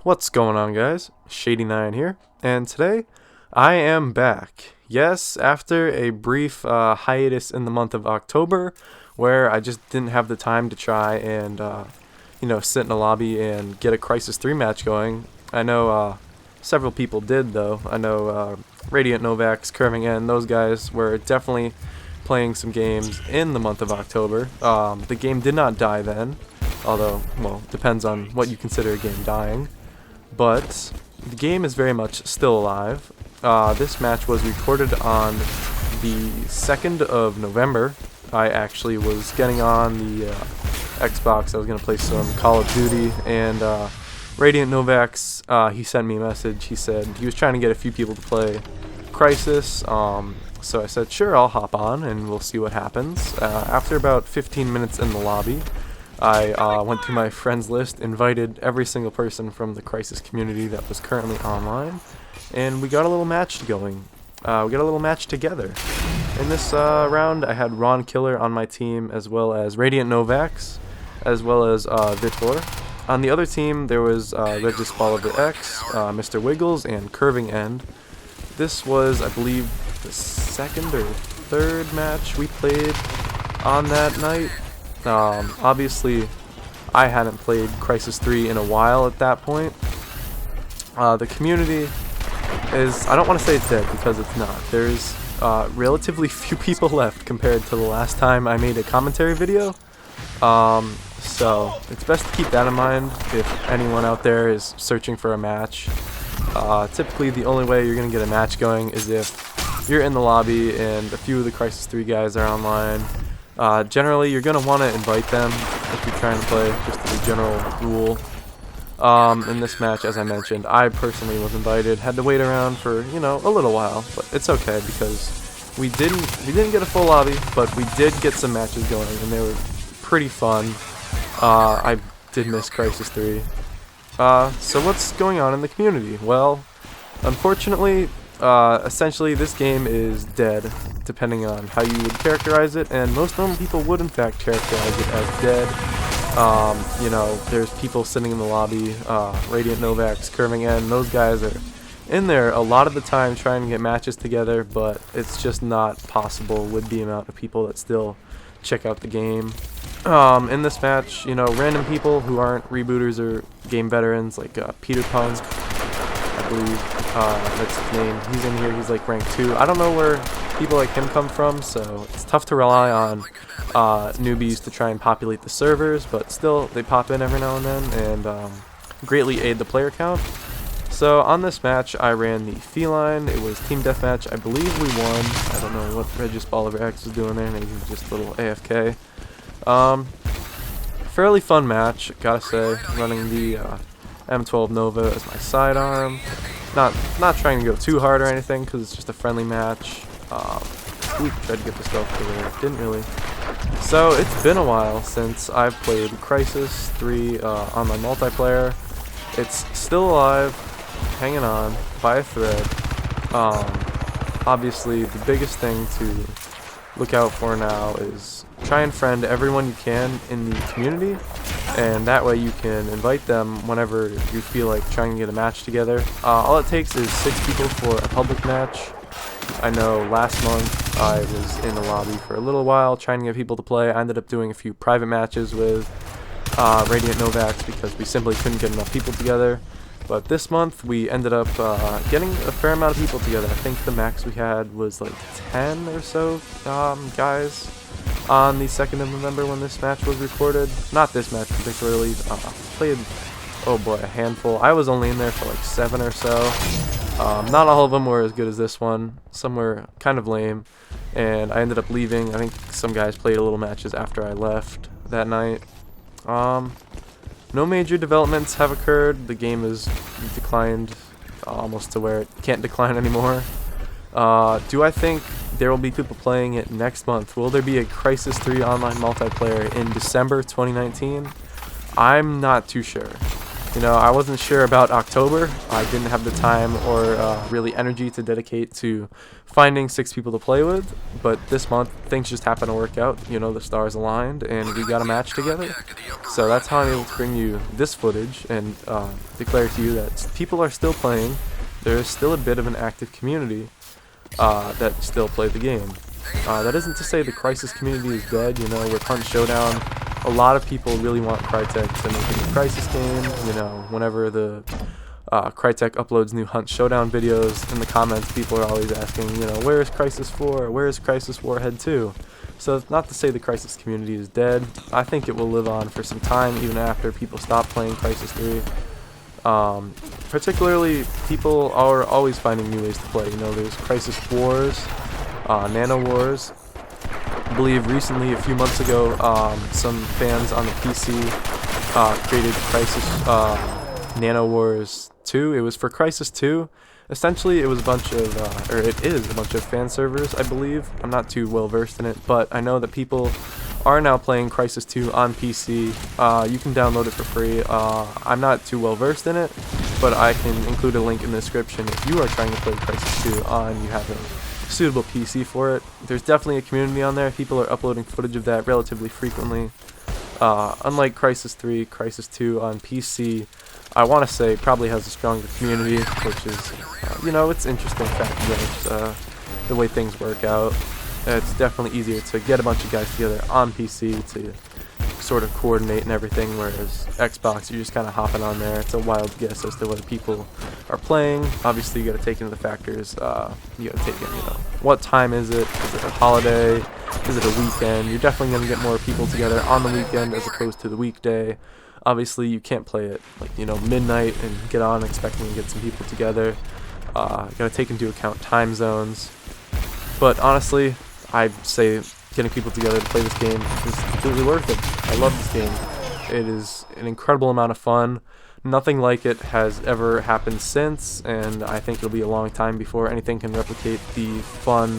What's going on, guys? Shady9 here, and today I am back. Yes, after a brief hiatus in the month of October, where I just didn't have the time to try and sit in a lobby and get a Crysis 3 match going. I know several people did, though. I know RadiantNovAxX, CurvingEnd, those guys were definitely playing some games in the month of October. The game did not die then, although, well, depends on what you consider a game dying. But the game is very much still alive. This match was recorded on the 2nd of November. I actually was getting on the Xbox. I was going to play some Call of Duty, and RadiantNovAxX, he sent me a message. He said he was trying to get a few people to play Crysis. So I said, sure, I'll hop on and we'll see what happens. After about 15 minutes in the lobby, I went through my friends list, invited every single person from the Crysis community that was currently online, and we got a little match going. We got a little match together. In this round, I had RuanKiller on my team, as well as RadiantNovAxX, as well as Vitor. On the other team, there was regisboliverx, Mrwigglez422 and CurvingEnd. This was, I believe, the second or third match we played on that night. Obviously, I hadn't played Crysis 3 in a while at that point. The community is, I don't want to say it's dead, because it's not. There's relatively few people left compared to the last time I made a commentary video. So it's best to keep that in mind if anyone out there is searching for a match. Typically, the only way you're going to get a match going is if you're in the lobby and a few of the Crysis 3 guys are online. Generally, you're going to want to invite them if you're trying to play, just as a general rule. In this match, as I mentioned, I personally was invited. Had to wait around for, a little while, but it's okay because we didn't get a full lobby, but we did get some matches going, and they were pretty fun. I did miss Crysis 3. So what's going on in the community? Well, unfortunately, essentially this game is dead, depending on how you would characterize it, and most normal people would in fact characterize it as dead. There's people sitting in the lobby, RadiantNovAxX, CurvingEnd, those guys are in there a lot of the time trying to get matches together, but it's just not possible with the amount of people that still check out the game. In this match, random people who aren't rebooters or game veterans, like PeterPumpXD, I believe that's his name. He's in here. He's like rank 2. I don't know where people like him come from, so it's tough to rely on newbies to try and populate the servers, but still, they pop in every now and then and greatly aid the player count. So on this match, I ran the feline. It was team deathmatch. I believe we won. I don't know what regisboliverx was doing there. Maybe just a little AFK. Fairly fun match, gotta say. Running the M12 Nova as my sidearm. Not trying to go too hard or anything, because it's just a friendly match. Tried to get the stealth over there. Didn't really. So it's been a while since I've played Crysis 3 online multiplayer. It's still alive, hanging on by a thread. Obviously, the biggest thing to look out for now is try and friend everyone you can in the community, and that way you can invite them whenever you feel like trying to get a match together. All it takes is 6 people for a public match. I know last month I was in the lobby for a little while trying to get people to play. I ended up doing a few private matches with RadiantNovAxX because we simply couldn't get enough people together. But this month we ended up getting a fair amount of people together. I think the max we had was like 10 or so guys on the 2nd of November when this match was recorded. Not this match particularly. Played, oh boy, a handful. I was only in there for like 7 or so. Not all of them were as good as this one. Some were kind of lame, and I ended up leaving. I think some guys played a little matches after I left that night. No major developments have occurred. The game has declined almost to where it can't decline anymore. Do I think there will be people playing it next month? Will there be a Crysis 3 online multiplayer in December 2019? I'm not too sure. You know, I wasn't sure about October. I didn't have the time or really energy to dedicate to finding 6 people to play with, but this month things just happened to work out. You know, the stars aligned and we got a match together. So that's how I'm able to bring you this footage and declare to you that people are still playing. There is still a bit of an active community that still play the game. That isn't to say the Crysis community is dead. You know, with Hunt Showdown, a lot of people really want Crytek to make a new Crysis game. You know, whenever the Crytek uploads new Hunt Showdown videos, in the comments people are always asking, you know, where is Crysis 4? Where is Crysis Warhead 2? So it's not to say the Crysis community is dead. I think it will live on for some time, even after people stop playing Crysis 3. Particularly, people are always finding new ways to play. You know, there's Crysis Wars, Nano Wars. I believe recently, a few months ago, some fans on the PC created Crysis Nano Wars 2. It was for Crysis 2. Essentially, it was a bunch of, or it is a bunch of fan servers, I believe. I'm not too well versed in it, but I know that people are now playing Crysis 2 on PC. You can download it for free. I'm not too well versed in it, but I can include a link in the description if you are trying to play Crysis 2 and you have a suitable PC for it. There's definitely a community on there. People are uploading footage of that relatively frequently. Unlike Crysis 3, Crysis 2 on PC, I want to say, probably has a stronger community, which is, you know, it's interesting fact that the way things work out. It's definitely easier to get a bunch of guys together on PC to sort of coordinate and everything, whereas Xbox, you're just kind of hopping on there. It's a wild guess as to whether people are playing. Obviously, you got to take into the factors. You got to take in, you know, what time is it? Is it a holiday? Is it a weekend? You're definitely going to get more people together on the weekend as opposed to the weekday. Obviously, you can't play it, like, you know, midnight and get on expecting to get some people together. You got to take into account time zones. But honestly, I'd say getting people together to play this game is completely worth it. I love this game. It is an incredible amount of fun. Nothing like it has ever happened since, and I think it'll be a long time before anything can replicate the fun,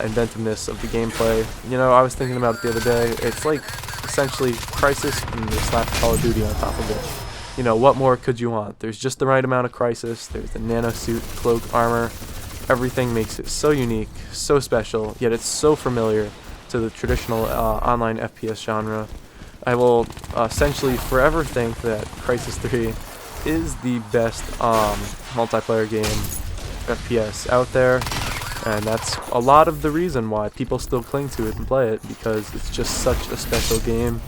inventiveness of the gameplay. You know, I was thinking about it the other day. It's like essentially Crysis and they slapped Call of Duty on top of it. You know, what more could you want? There's just the right amount of Crysis. There's the nano suit, cloak, armor. Everything makes it so unique, so special, yet it's so familiar to the traditional online FPS genre. I will essentially forever think that Crysis 3 is the best multiplayer game FPS out there, and that's a lot of the reason why people still cling to it and play it, because it's just such a special game.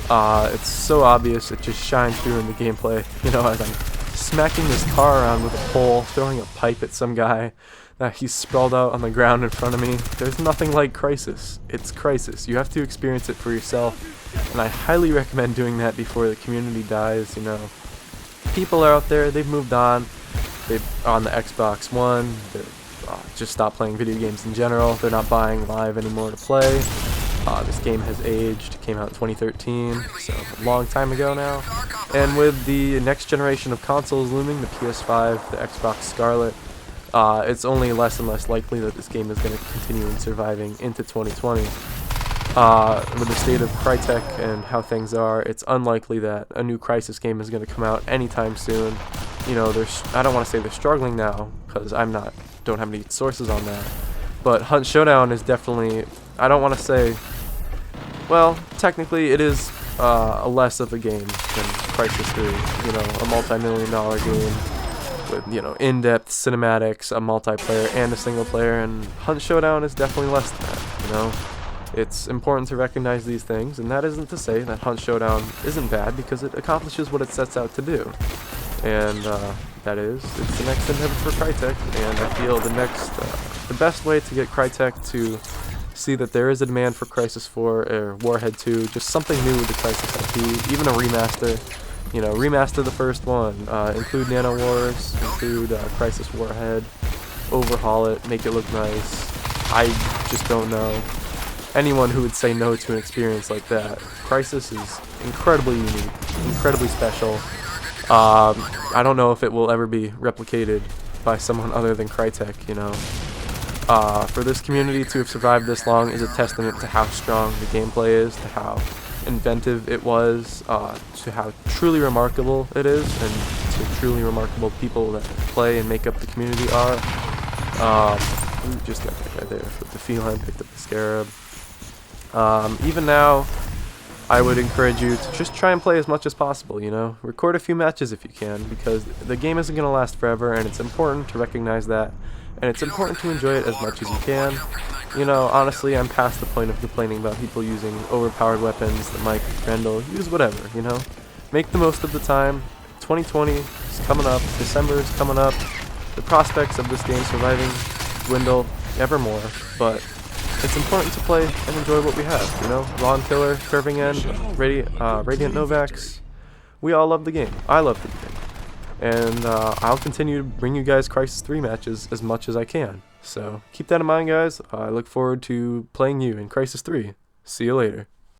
It's so obvious, it just shines through in the gameplay. You know, as I'm smacking this car around with a pole, throwing a pipe at some guy, he's sprawled out on the ground in front of me. There's nothing like Crysis. It's Crysis. You have to experience it for yourself, and I highly recommend doing that before the community dies. You know, people are out there, they've moved on. They're on the Xbox One. They've just stopped playing video games in general. They're not buying live anymore to play. This game has aged. It came out in 2013, so a long time ago now. And with the next generation of consoles looming, the PS5, the Xbox Scarlet, it's only less and less likely that this game is going to continue surviving into 2020. With the state of Crytek and how things are, it's unlikely that a new Crysis game is going to come out anytime soon. You know, I don't want to say they're struggling now, because don't have any sources on that. But Hunt Showdown is definitely, I don't want to say, well, technically it is a less of a game than Crysis 3. You know, a multi-million-dollar game with, you know, in-depth cinematics, a multiplayer and a single player, and Hunt Showdown is definitely less than that, you know. It's important to recognize these things, and that isn't to say that Hunt Showdown isn't bad, because it accomplishes what it sets out to do. And that is, it's the next endeavor for Crytek, and I feel the best way to get Crytek to see that there is a demand for Crysis 4 or Warhead 2, just something new with the Crysis IP, even a remaster. You know, remaster the first one, include Nano Wars, include Crysis Warhead, overhaul it, make it look nice. I just don't know anyone who would say no to an experience like that. Crysis is incredibly unique, incredibly special. I don't know if it will ever be replicated by someone other than Crytek, you know. For this community to have survived this long is a testament to how strong the gameplay is, to how inventive it was, to how truly remarkable it is, and to truly remarkable people that play and make up the community are. We just got that guy there with the feline, picked up the scarab. Even now, I would encourage you to just try and play as much as possible, you know? Record a few matches if you can, because the game isn't going to last forever, and it's important to recognize that, and it's important to enjoy it as much as you can. You know, honestly, I'm past the point of complaining about people using overpowered weapons, the mic, Grendel, use whatever, you know? Make the most of the time. 2020 is coming up, December is coming up, the prospects of this game surviving dwindle ever more, but it's important to play and enjoy what we have, you know? RuanKiller, CurvingEnd, RadiantNovAxX, we all love the game. I love the game. And I'll continue to bring you guys Crysis 3 matches as much as I can. So keep that in mind, guys. I look forward to playing you in Crysis 3. See you later.